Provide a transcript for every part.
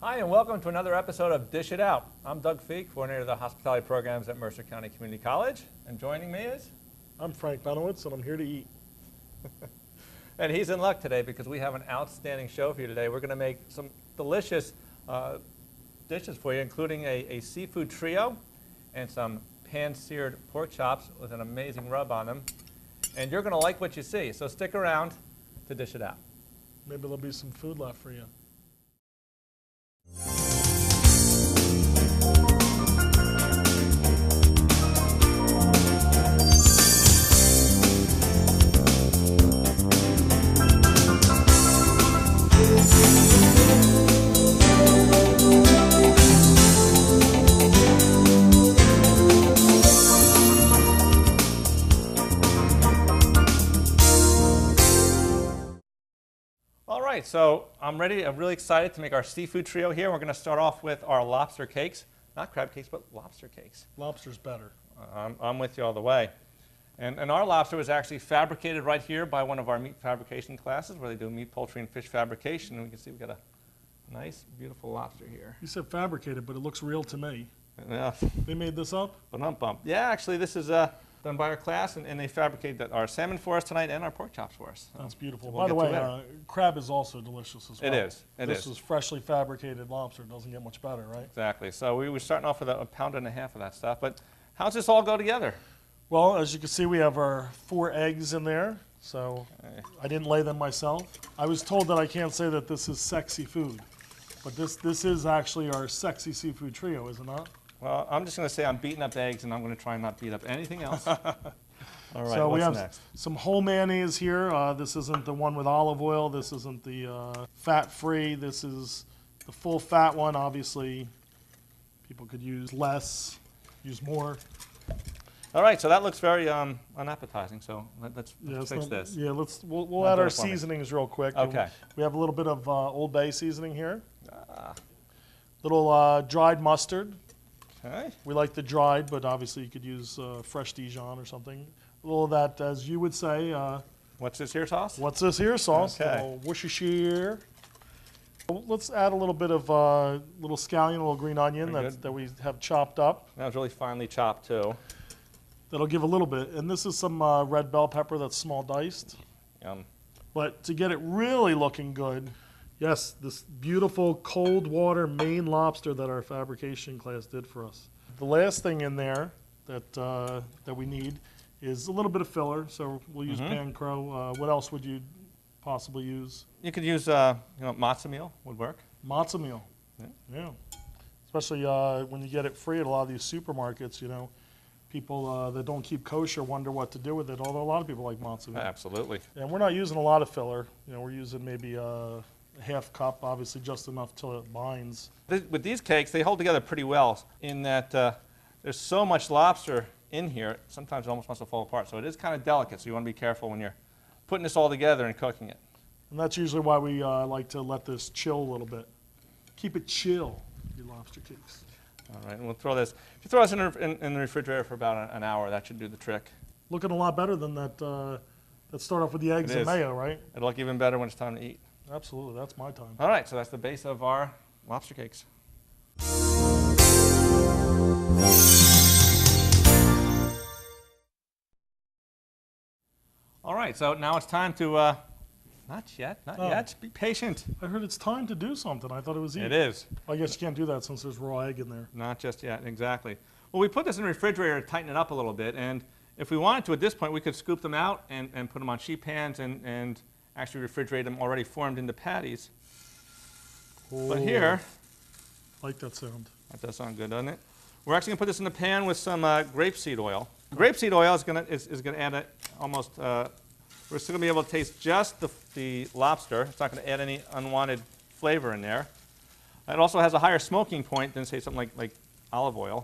Hi, and welcome to another episode of Dish It Out. I'm Doug Feek, coordinator of the hospitality programs at Mercer County Community College, and joining me is... I'm Frank Benowitz, and I'm here to eat. And he's in luck today because we have an outstanding show for you today. We're going to make some delicious dishes for you, including a seafood trio and some pan-seared pork chops with an amazing rub on them. And you're going to like what you see, so stick around to Dish It Out. Maybe there'll be some food left for you. All right, so I'm ready. I'm really excited to make our seafood trio here. We're going to start off with our lobster cakes. Not crab cakes, but lobster cakes. Lobster's better. I'm with you all the way. And our lobster was actually fabricated right here by one of our meat fabrication classes where they do meat, poultry, and fish fabrication. And we can see we've got a nice, beautiful lobster here. You said fabricated, but it looks real to me. Yeah. They made this up? Bump. Yeah, actually, this is done by our class, and they fabricated our salmon for us tonight and our pork chops for us. That's beautiful. We'll By the get to way, that. crab is also delicious as well. It is. This is freshly fabricated lobster. It doesn't get much better, right? Exactly. So we were starting off with a pound and a half of that stuff. But how's this all go together? Well, as you can see, we have our 4 eggs in there. So I didn't lay them myself. I was told that I can't say that this is sexy food. But this is actually our sexy seafood trio, is it not? Well, I'm just going to say I'm beating up eggs, and I'm going to try and not beat up anything else. All right, So we what's have next? some whole mayonnaise here. This isn't the one with olive oil. This isn't the fat-free. This is the full fat one. Obviously, people could use less, use more. All right, so that looks very unappetizing, so let's fix this. Yeah, we'll Not add very our funny. seasonings real quick. Okay. We have a little bit of Old Bay seasoning here. Little dried mustard. Okay. We like the dried, but obviously you could use fresh Dijon or something. A little of that, as you would say. What's this here sauce? What's this here sauce? Okay. A little Worcestershire. Let's add a little bit of little scallion, a little green onion Very good. that we have chopped up. That was really finely chopped, too. That'll give a little bit. And this is some red bell pepper that's small diced. Yum. But to get it really looking good, yes, this beautiful cold water Maine lobster that our fabrication class did for us. The last thing in there that we need is a little bit of filler. So we'll use pan crow. What else would you possibly use? You could use, matzo meal would work. Matzo meal. Yeah. Especially when you get it free at a lot of these supermarkets, people that don't keep kosher wonder what to do with it, although a lot of people like matzo meal. Absolutely. And we're not using a lot of filler. We're using maybe a half cup, obviously just enough till it binds. With these cakes, they hold together pretty well in that there's so much lobster in here, sometimes it almost wants to fall apart. So it is kind of delicate, so you want to be careful when you're putting this all together and cooking it. And that's usually why we like to let this chill a little bit. Keep it chill, your lobster cakes. All right, and we'll throw this. If you throw this in the refrigerator for about an hour, that should do the trick. Looking a lot better than that start off with the eggs It and is. mayo, right? It'll look even better when it's time to eat. Absolutely, that's my time. All right, so that's the base of our lobster cakes. All right, so now it's time to, not yet, just be patient. I heard it's time to do something. I thought it was easy. It is. I guess you can't do that since there's raw egg in there. Not just yet, exactly. Well, we put this in the refrigerator to tighten it up a little bit, and if we wanted to at this point, we could scoop them out and put them on sheet pans and actually refrigerate them already formed into patties. But here, I like that sound. that does sound good, doesn't it? We're actually going to put this in the pan with some grapeseed oil. Grapeseed oil is going to add almost, we're still going to be able to taste just the lobster. It's not going to add any unwanted flavor in there. It also has a higher smoking point than, say, something like olive oil.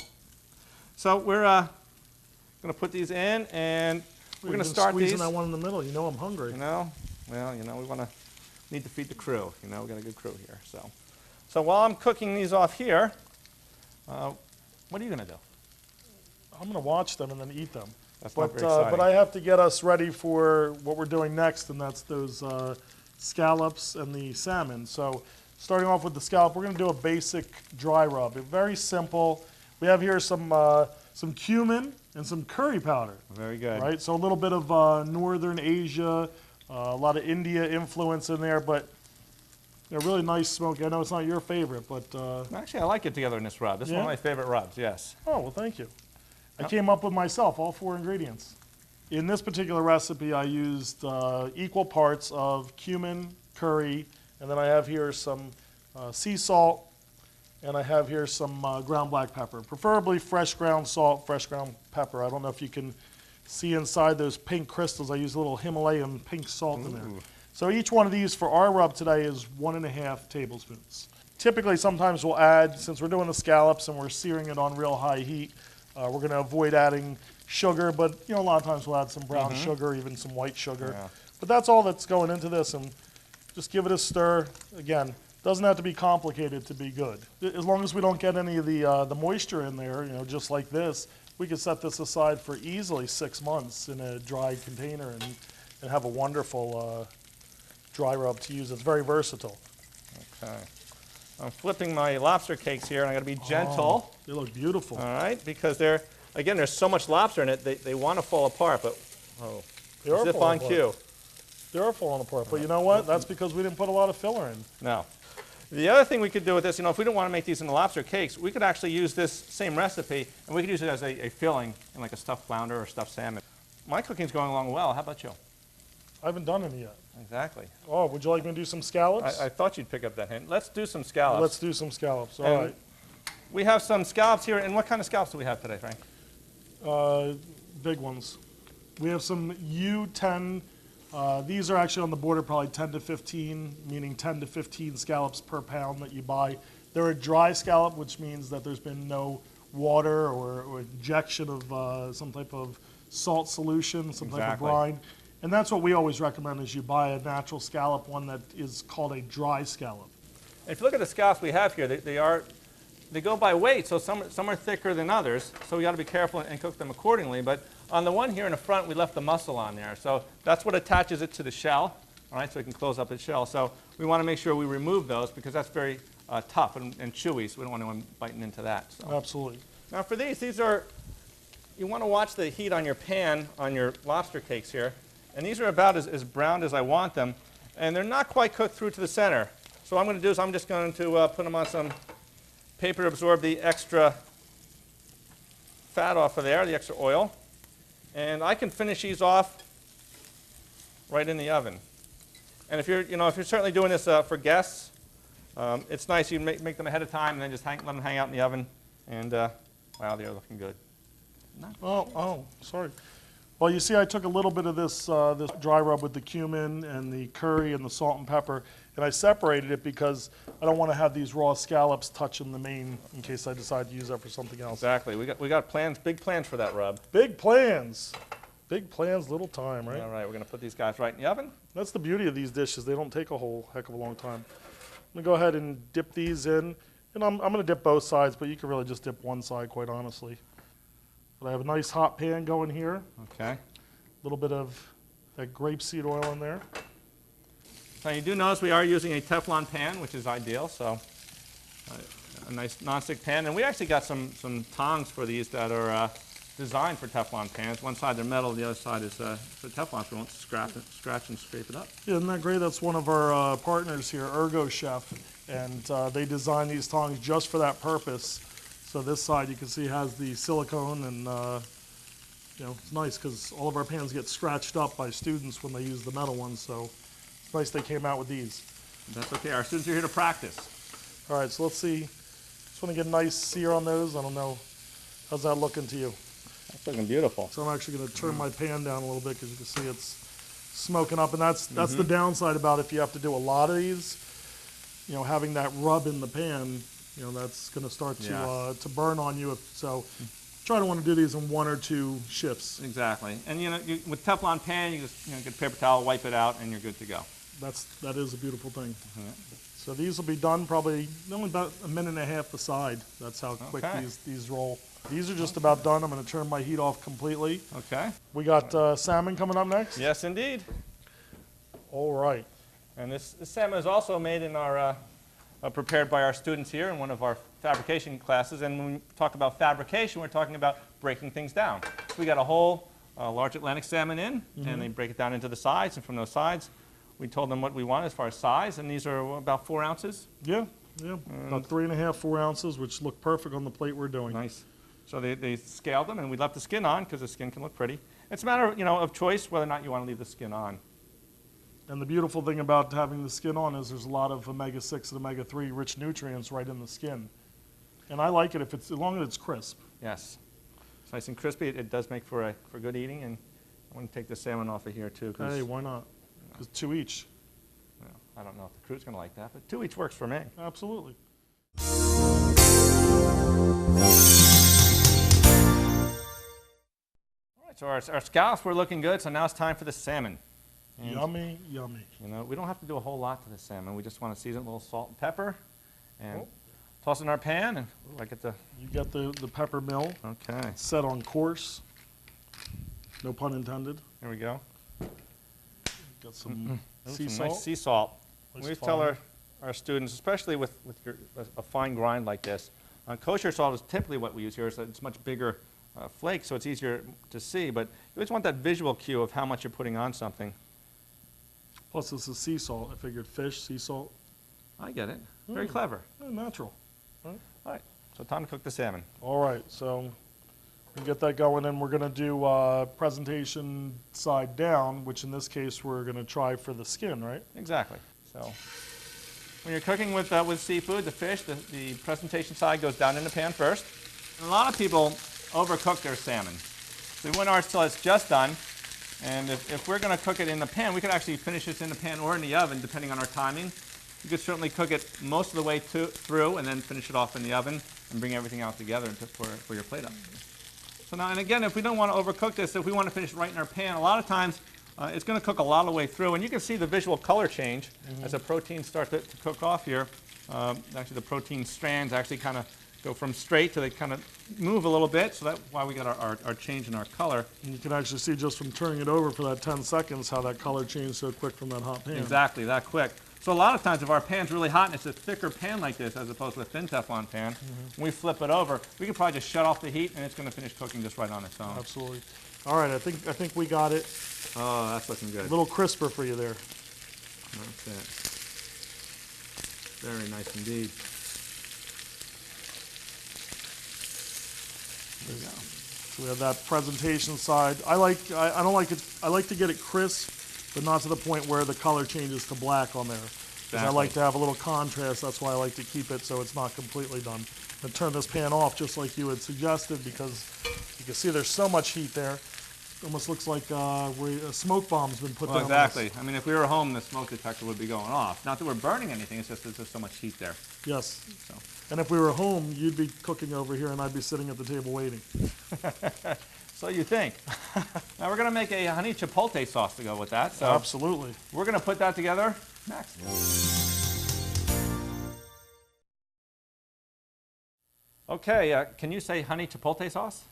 So we're going to put these in, and we're going to start these. Squeezing that one in the middle. You know I'm hungry. Well, we need to feed the crew. We got a good crew here. So while I'm cooking these off here, what are you going to do? I'm going to watch them and then eat them. That's not very exciting. But I have to get us ready for what we're doing next, and that's those scallops and the salmon. So starting off with the scallop, we're going to do a basic dry rub. It's very simple. We have here some cumin and some curry powder. Very good. Right, so a little bit of Northern Asia, a lot of India influence in there, but really nice smoky. I know it's not your favorite, but Actually, I like it together in this rub. This is one of Yeah? my favorite rubs, yes. oh, well, thank you. I came up with myself all 4 ingredients. In this particular recipe, I used equal parts of cumin, curry, and then I have here some sea salt, and I have here some ground black pepper, preferably fresh ground salt, fresh ground pepper. I don't know if you can see inside those pink crystals. I use a little Himalayan pink salt in there. Ooh. So each one of these for our rub today is 1.5 tablespoons. Typically, sometimes we'll add, since we're doing the scallops and we're searing it on real high heat, we're going to avoid adding sugar, but a lot of times we'll add some brown sugar, even some white sugar. Yeah. But that's all that's going into this, and just give it a stir. Again, doesn't have to be complicated to be good. As long as we don't get any of the moisture in there, just like this, we could set this aside for easily 6 months in a dry container and have a wonderful dry rub to use. It's very versatile. Okay. I'm flipping my lobster cakes here, and I got to be gentle. Oh, they look beautiful. All right, because there's so much lobster in it, they want to fall apart, but They are zip falling on apart. cue. They are falling apart, but you know what? That's because we didn't put a lot of filler in. No. The other thing we could do with this, if we didn't want to make these into lobster cakes, we could actually use this same recipe, and we could use it as a filling in like a stuffed flounder or stuffed salmon. My cooking's going along well. How about you? I haven't done any yet. Exactly. Oh, would you like me to do some scallops? I thought you'd pick up that hint. Let's do some scallops. Let's do some scallops. All And right. We have some scallops here, and what kind of scallops do we have today, Frank? Big ones. We have some U10. These are actually on the border, probably 10 to 15, meaning 10 to 15 scallops per pound that you buy. They're a dry scallop, which means that there's been no water or injection of some type of salt solution, some type of Exactly. brine. And that's what we always recommend is you buy a natural scallop, one that is called a dry scallop. And if you look at the scallops we have here, they go by weight, so some are thicker than others, so we got to be careful and cook them accordingly. But on the one here in the front, we left the muscle on there, so that's what attaches it to the shell, all right, so it can close up its shell. So we want to make sure we remove those because that's very tough and chewy, so we don't want anyone biting into that. So. Absolutely. Now for these are, you want to watch the heat on your pan on your lobster cakes here, and these are about as browned as I want them, and they're not quite cooked through to the center. So what I'm going to do is I'm just going to put them on some paper to absorb the extra fat off of there, the extra oil. And I can finish these off right in the oven. And if you're certainly doing this for guests, it's nice. You make them ahead of time and then just let them hang out in the oven. And wow, they're looking good. Oh, sorry. Well, you see, I took a little bit of this dry rub with the cumin and the curry and the salt and pepper, and I separated it because I don't want to have these raw scallops touching the main in case I decide to use that for something else. Exactly. We got plans, big plans for that rub. Big plans. Big plans, little time, right? All right, we're going to put these guys right in the oven. That's the beauty of these dishes. They don't take a whole heck of a long time. I'm going to go ahead and dip these in, and I'm going to dip both sides, but you can really just dip one side, quite honestly. But I have a nice hot pan going here. Okay. A little bit of that grapeseed oil in there. Now you do notice we are using a Teflon pan, which is ideal. So a nice nonstick pan, and we actually got some tongs for these that are designed for Teflon pans. One side they're metal, the other side is for Teflon, so we won't scratch and scrape it up. Yeah, isn't that great? That's one of our partners here, Ergo Chef, and they designed these tongs just for that purpose. So this side you can see has the silicone, and it's nice because all of our pans get scratched up by students when they use the metal ones. So it's nice they came out with these. That's okay. Our students are here to practice. All right, so let's see. Just want to get a nice sear on those. I don't know. How's that looking to you? That's looking beautiful. So I'm actually going to turn my pan down a little bit because you can see it's smoking up, and that's the downside about if you have to do a lot of these. Having that rub in the pan, that's going to start to burn on you. So try to want to do these in 1 or 2 shifts. Exactly. And with Teflon pan, you just get a paper towel, wipe it out, and you're good to go. That is a beautiful thing. Mhm. So these will be done probably only about a minute and a half a side. That's how quick Okay. these roll. These are just about done. I'm going to turn my heat off completely. Okay. We got salmon coming up next. Yes, indeed. All right. And this salmon is also made in our prepared by our students here in one of our fabrication classes. And when we talk about fabrication, we're talking about breaking things down. We got a whole large Atlantic salmon in, and they break it down into the sides. And from those sides, we told them what we want as far as size. And these are about 4 ounces. Yeah, about 3.5, 4 ounces, which look perfect on the plate we're doing. Nice. So they scaled them, and we left the skin on because the skin can look pretty. It's a matter of, of choice whether or not you want to leave the skin on. And the beautiful thing about having the skin on is there's a lot of omega-6 and omega-3 rich nutrients right in the skin. And I like it as long as it's crisp. Yes. It's nice and crispy. It does make for good eating. And I want to take the salmon off of here, too. Hey, why not? Because 2 each. Well, I don't know if the crew's going to like that, but 2 each works for me. Absolutely. All right, so our scallops were looking good, so now it's time for the salmon. And, Yummy, yummy. we don't have to do a whole lot to the salmon. We just want to season it with a little salt and pepper and toss it in our pan. And I get the... You got the pepper mill Okay. set on course. No pun intended. There we go. Got some sea Some salt. nice sea salt. Nice We fine. tell our students, especially with a fine grind like this, kosher salt is typically what we use here. So it's much bigger flakes, so it's easier to see. But you always want that visual cue of how much you're putting on something. Plus, this is sea salt. I figured fish, sea salt. I get it. Very clever. Natural. All right, so time to cook the salmon. All right, so we get that going, and we're going to do presentation side down, which in this case we're going to try for the skin, right? Exactly. So when you're cooking with seafood, the fish, the presentation side goes down in the pan first. And a lot of people overcook their salmon. So we want ours till it's just done. And if we're going to cook it in the pan, we could actually finish this in the pan or in the oven, depending on our timing. You could certainly cook it most of the way through and then finish it off in the oven and bring everything out together for your plate up. So now, and again, if we don't want to overcook this, if we want to finish it right in our pan, a lot of times it's going to cook a lot of the way through. And you can see the visual color change as the proteins start to cook off here. Actually, the protein strands actually kind of go from straight to they kind of move a little bit, so that's why we got our change in our color. And you can actually see just from turning it over for that 10 seconds how that color changed so quick from that hot pan. Exactly, that quick. So a lot of times if our pan's really hot and it's a thicker pan like this as opposed to a thin Teflon pan, when we flip it over, we can probably just shut off the heat and it's going to finish cooking just right on its own. Absolutely. All right, I think we got it. Oh, that's looking good. A little crisper for you there. That's it. Very nice indeed. There we go. So we have that presentation side. I don't like it. I like to get it crisp, but not to the point where the color changes to black on there. Because I like to have a little contrast. That's why I like to keep it so it's not completely done. And turn this pan off just like you had suggested, because you can see there's so much heat there. It almost looks like a smoke bomb's been put down. Exactly. I mean, if we were home, the smoke detector would be going off. Not that we're burning anything, it's just there's just so much heat there. Yes. So. And if we were home, you'd be cooking over here and I'd be sitting at the table waiting. So you think. Now we're going to make a honey chipotle sauce to go with that. So Absolutely. we're going to put that together next. Okay, can you say honey chipotle sauce?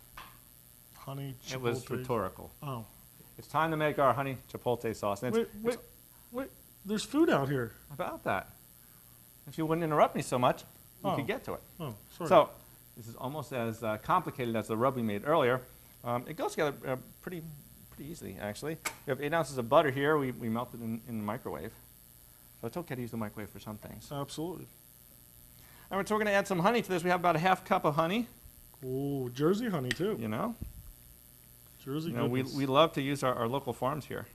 Honey chipotle. It was rhetorical. Oh. It's time to make our honey chipotle sauce. And Wait. There's food out here. about that. If you wouldn't interrupt me so much, we could get to it. Oh, sorry. So this is almost as complicated as the rub we made earlier. It goes together pretty easily, actually. We have 8 ounces of butter here. We melted in the microwave. So it's okay to use the microwave for some things. Absolutely. All right, so we're going to add some honey to this. We have about a half cup of honey. Oh, Jersey honey too. You know, Jersey we goodness. love to use our local farms here.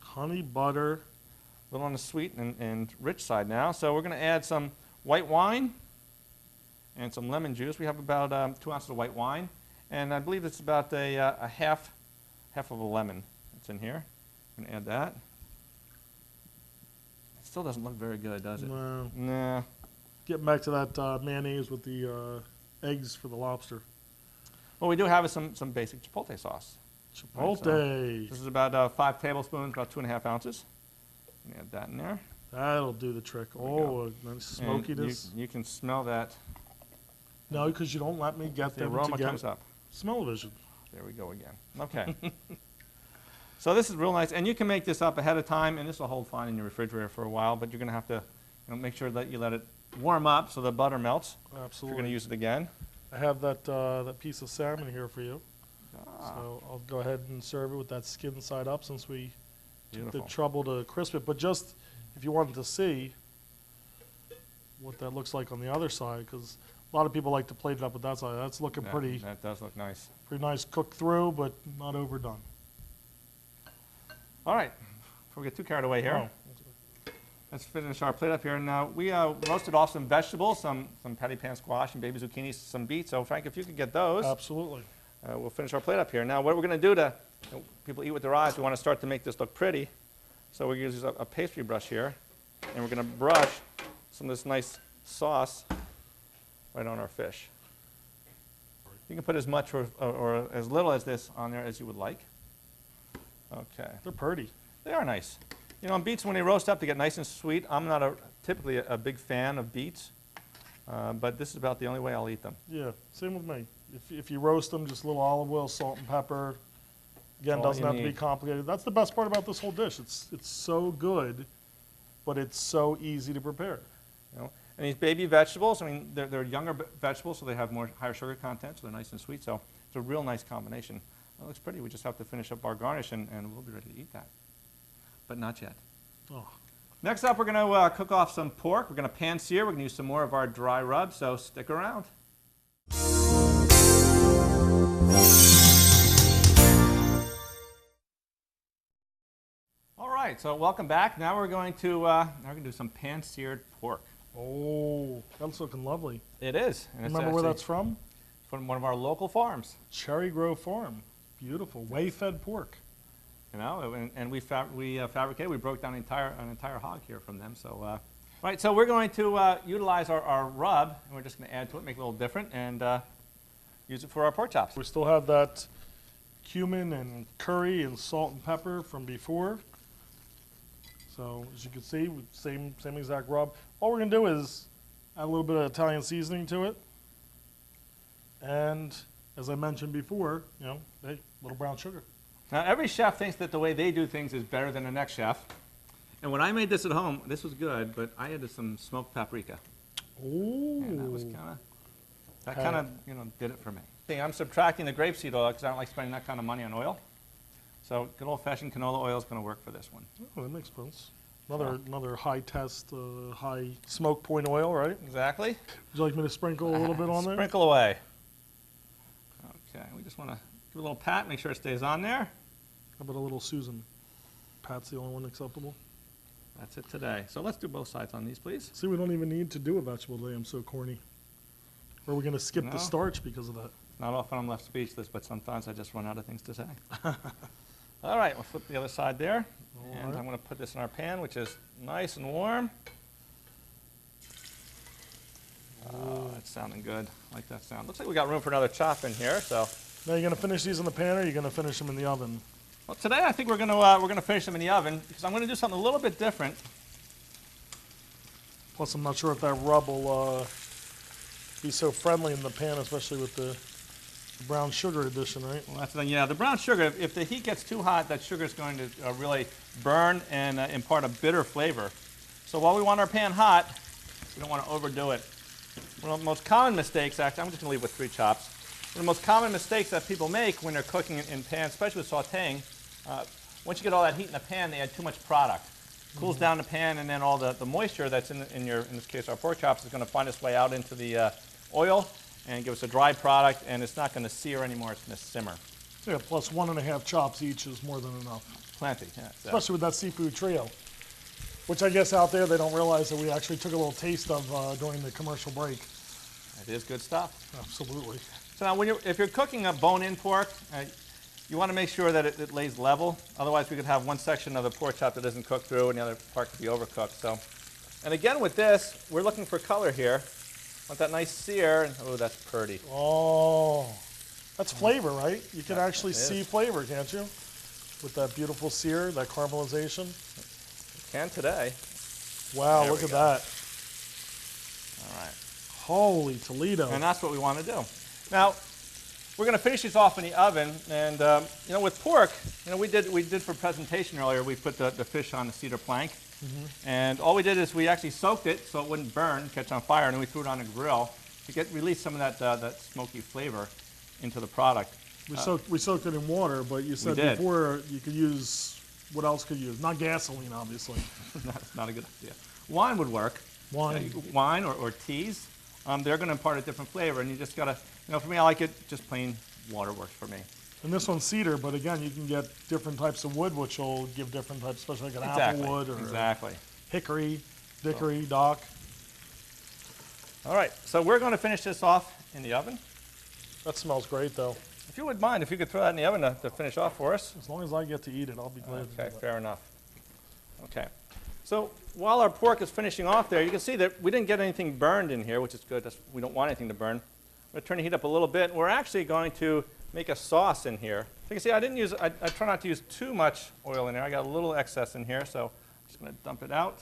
Honey, butter. A little on the sweet and rich side now. So we're going to add some white wine and some lemon juice. We have about 2 ounces of white wine. And I believe it's about a half of a lemon that's in here. I'm going to add that. It still doesn't look very good, does it? No. Nah. Getting back to that mayonnaise with the eggs for the lobster. What we do have is some basic chipotle sauce. Chipotle. This is about 5 tablespoons, about 2.5 ounces. Add that in there. That'll do the trick. Oh, nice smokiness. You can smell that. No, because you don't let me get The them aroma to get comes up. smell-o-vision. There we go again. Okay. So this is real nice, and you can make this up ahead of time, and this will hold fine in your refrigerator for a while. But you're going to have to make sure that you let it warm up so the butter melts. If you're Absolutely. going to use it again. I have that piece of salmon here for you. Ah, So I'll go ahead and serve it with that skin side up since we took the beautiful. trouble to crisp it. But just if you wanted to see what that looks like on the other side, because a lot of people like to plate it up with that side. That's looking Yeah, pretty that does look nice. nice cooked through, but not overdone. All right, before we get too carried away here, Oh, let's finish our plate up here. Now, we roasted off some vegetables, some patty pan squash and baby zucchini, some beets. So, Frank, if you could get those, absolutely. we'll finish our plate up here. Now, what we're going to do to, people eat with their eyes, we want to start to make this look pretty. So we're going to use a pastry brush here, and we're going to brush some of this nice sauce right on our fish. You can put as much or as little as this on there as you would like. Okay. They're pretty. They are nice. You know, and beets, when they roast up, they get nice and sweet. I'm not typically a big fan of beets, but this is about the only way I'll eat them. Yeah, same with me. If you roast them, just a little olive oil, salt, and pepper. Again, All doesn't you have to be need. complicated. That's the best part about this whole dish. It's so good, but it's so easy to prepare. You know? And these baby vegetables, I mean, they're younger vegetables, so they have higher sugar content, so they're nice and sweet. So it's a real nice combination. It looks pretty. We just have to finish up our garnish, and we'll be ready to eat that. But not yet. Oh, Next up, we're going to cook off some pork. We're going to pan sear. We're going to use some more of our dry rub, so stick around. All right, so welcome back. Now we're going to do some pan-seared pork. oh, that's looking lovely. It is. And it's Remember where actually that's from? from one of our local farms. Cherry Grove Farm. Beautiful, way-fed pork. You know, and we fabricated. We broke down an entire hog here from them. So, right. So we're going to utilize our rub, and we're just going to add to it, make it a little different, and use it for our pork chops. We still have that cumin and curry and salt and pepper from before. So as you can see, same exact rub. All we're gonna do is add a little bit of Italian seasoning to it, and as I mentioned before, you know, hey, little brown sugar. Now, every chef thinks that the way they do things is better than the next chef. And when I made this at home, this was good, but I added some smoked paprika. Ooh. And that kind of, you know, did it for me. See, I'm subtracting the grapeseed oil because I don't like spending that kind of money on oil. So good old-fashioned canola oil is going to work for this one. Oh, that makes sense. Another high test, high smoke point oil, right? Exactly. Would you like me to sprinkle a little bit on there? Sprinkle away. Okay, we just want to give a little pat, make sure it stays on there. How about a little Susan? Pat's the only one acceptable. That's it today. So let's do both sides on these, please. See, we don't even need to do a vegetable today. I'm so corny. Or are we going to skip No. the starch because of that? Not often I'm left speechless, but sometimes I just run out of things to say. All right, we'll flip the other side there. And right. I'm going to put this in our pan, which is nice and warm. Oh, that's sounding good. I like that sound. Looks like we got room for another chop in here. So, Now, you're going to finish these in the pan or are you going to finish them in the oven? well, today I think we're going to finish them in the oven because I'm going to do something a little bit different. Plus, I'm not sure if that rub will be so friendly in the pan, especially with the brown sugar addition, right? Well, that's the thing. Yeah, the brown sugar. If the heat gets too hot, that sugar is going to really burn and impart a bitter flavor. So while we want our pan hot, we don't want to overdo it. One of the most common mistakes, actually, I'm just going to leave with 3 chops. One of the most common mistakes that people make when they're cooking in pans, especially with sautéing, once you get all that heat in the pan, they add too much product. Cools down the pan, and then all the moisture that's in this case, our pork chops, is going to find its way out into the oil and give us a dry product, and it's not going to sear anymore. It's going to simmer. Yeah, plus 1.5 chops each is more than enough. Plenty, yeah. So. Especially with that seafood trio, which I guess out there they don't realize that we actually took a little taste of during the commercial break. It is good stuff. Absolutely. So now, if you're cooking a bone-in pork, you want to make sure that it lays level. Otherwise, we could have one section of the pork chop that isn't cooked through, and the other part could be overcooked. So, and again with this, we're looking for color here. Want that nice sear, and oh, that's pretty. Oh, that's flavor, right? You can Yeah, actually it see is. flavor, can't you? With that beautiful sear, that caramelization. Can today. Wow, There look we at go. that. All right. Holy Toledo. And that's what we want to do. Now, we're going to finish these off in the oven, and you know, with pork, you know, we did for presentation earlier. We put the fish on the cedar plank, And all we did is we actually soaked it so it wouldn't burn, catch on fire, and then we threw it on a grill to release some of that smoky flavor into the product. We soaked it in water, but you said did. before you could use, what else could you use? Not gasoline, obviously. That's not a good idea. Wine would work. Wine. Wine or teas. They're going to impart a different flavor, and you just got to, for me, I like it just plain water works for me. And this one's cedar, but again, you can get different types of wood, which will give different types, especially like an apple wood or hickory, dickory, dock. All right, so we're going to finish this off in the oven. That smells great, though. If you would mind, if you could throw that in the oven to finish off for us. As long as I get to eat it, I'll be glad to do Okay, that. fair enough. Okay. So while our pork is finishing off there, you can see that we didn't get anything burned in here, which is good. We don't want anything to burn. I'm going to turn the heat up a little bit. We're actually going to make a sauce in here. So you can see I try not to use too much oil in there. I got a little excess in here, so I'm just going to dump it out.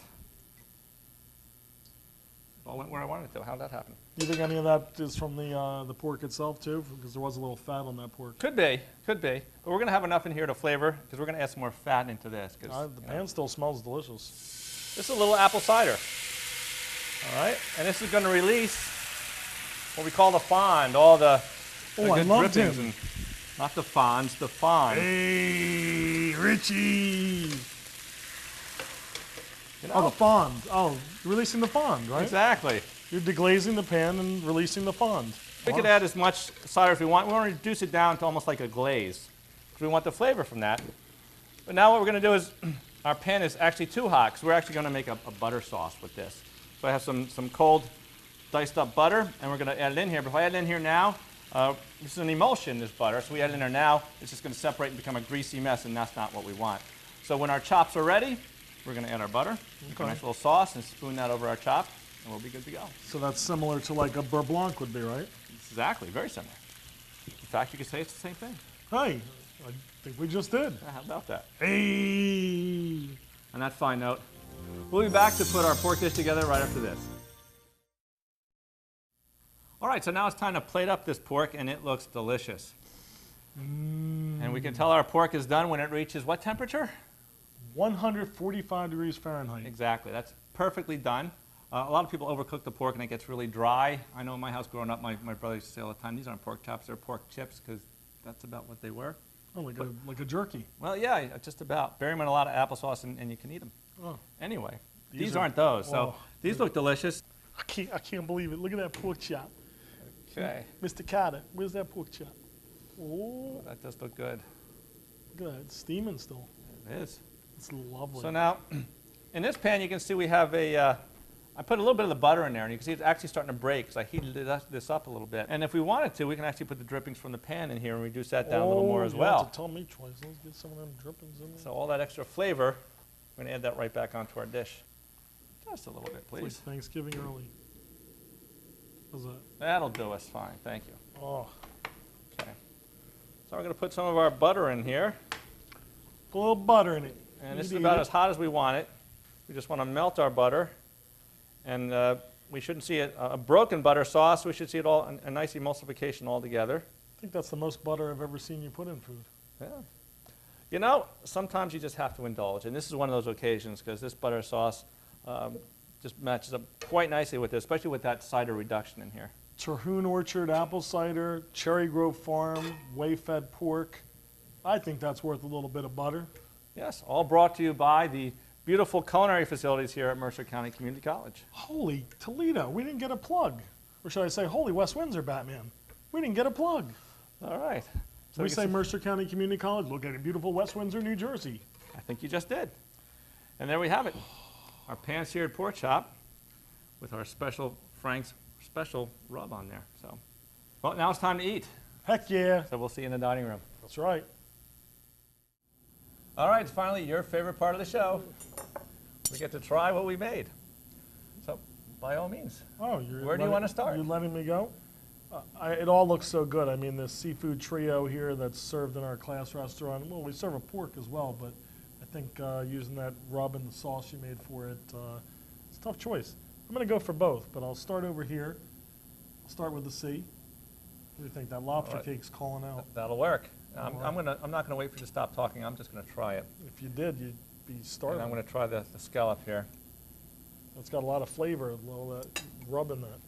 It all went where I wanted it to. How'd that happen? Do you think any of that is from the pork itself, too? Because there was a little fat on that pork. Could be. But we're going to have enough in here to flavor, because we're going to add some more fat into this. The pan still smells delicious. This is a little apple cider. All right, and this is going to release what we call the fond, all the I good loved drippings him. and not the fonds, the fond. Hey, Richie! You know? Oh, the fond. Oh, releasing the fond, right? Exactly. You're deglazing the pan and releasing the fond. We could add as much cider if we want. We want to reduce it down to almost like a glaze, because we want the flavor from that. But now what we're going to do is, our pan is actually too hot, because we're actually going to make a butter sauce with this. So I have some cold diced up butter, and we're going to add it in here. But if I add it in here now, this is an emulsion, this butter, so we add it in there now, it's just going to separate and become a greasy mess, and that's not what we want. So when our chops are ready, we're going to add our butter, make a nice little sauce, and spoon that over our chop, and we'll be good to go. So that's similar to like a beurre blanc would be, right? Exactly, very similar. In fact, you could say it's the same thing. Hey, I think we just did. How about that? Hey! On that fine note, we'll be back to put our pork dish together right after this. All right, so now it's time to plate up this pork, and it looks delicious. And we can tell our pork is done when it reaches what temperature? 145 degrees Fahrenheit. Exactly, that's perfectly done. A lot of people overcook the pork and it gets really dry. I know in my house growing up, my brother used to say all the time, these aren't pork chops, they're pork chips, because that's about what they were. Oh, like a jerky. Well, yeah, just about. Bury them in a lot of applesauce and you can eat them. Oh. Anyway, these aren't those. So these look delicious. I can't believe it. Look at that pork chop. Okay. Mr. Carter, where's that pork chop? Oh, That does look good. look at that. It's steaming still. It is. It's lovely. So now, in this pan, you can see we have I put a little bit of the butter in there, and you can see it's actually starting to break, because I heated this up a little bit. And if we wanted to, we can actually put the drippings from the pan in here and reduce that down a little more as you well. have to tell me twice. Let's get some of them drippings in there. So all that extra flavor, we're going to add that right back onto our dish. Just a little bit, It's like please. Thanksgiving early. How's that? That'll do us fine. Thank you. Oh, Okay. So we're going to put some of our butter in here. put a little butter in it. And this is Eat about it. as hot as we want it. We just want to melt our butter. And we shouldn't see a broken butter sauce. We should see it all, a nice emulsification all together. I think that's the most butter I've ever seen you put in food. Yeah. You know, sometimes you just have to indulge. And this is one of those occasions, because this butter sauce just matches up quite nicely with this, especially with that cider reduction in here. Terhune Orchard apple cider, Cherry Grove Farm, whey-fed pork. I think that's worth a little bit of butter. Yes, all brought to you by the beautiful culinary facilities here at Mercer County Community College. Holy Toledo, we didn't get a plug. Or should I say, holy West Windsor, Batman. We didn't get a plug. All right. So we say Mercer County Community College, look at beautiful West Windsor, New Jersey. I think you just did. And there we have it. Our pan-seared pork chop with our special Frank's special rub on there. So, well, now it's time to eat. Heck yeah. So we'll see you in the dining room. That's right. All right, finally, your favorite part of the show. We get to try what we made. So, by all means. Oh, Where do you want to start? You're letting me go? It all looks so good. I mean, the seafood trio here that's served in our class restaurant. Well, we serve a pork as well, but I think using that rub and the sauce you made for it, it's a tough choice. I'm going to go for both, but I'll start over here. I'll start with the sea. What do you think? That lobster cake's calling out. That'll work. I'm not gonna wait for you to stop talking. I'm just gonna try it. If you did, you'd be And starving. I'm going to try the scallop here. It's got a lot of flavor, all that rub in that.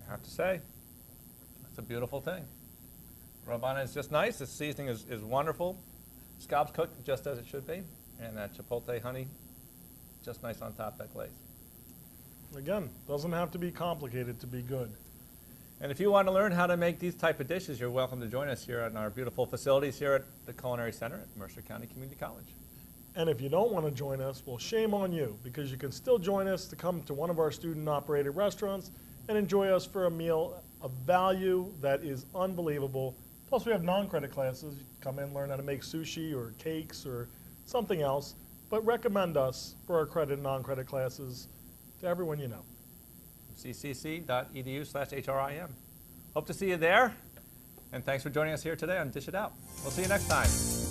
I have to say, it's a beautiful thing. Rub on it is just nice. The seasoning is wonderful. Scallop's cooked just as it should be. And that chipotle honey, just nice on top of that glaze. Again, doesn't have to be complicated to be good. And if you want to learn how to make these type of dishes, you're welcome to join us here at our beautiful facilities here at the Culinary Center at Mercer County Community College. And if you don't want to join us, well, shame on you, because you can still join us to come to one of our student-operated restaurants and enjoy us for a meal of value that is unbelievable. Plus, we have non-credit classes. You come in, learn how to make sushi or cakes or something else, but recommend us for our credit and non-credit classes to everyone you know. ccc.edu/HRIM. Hope to see you there, and thanks for joining us here today on Dish It Out. We'll see you next time.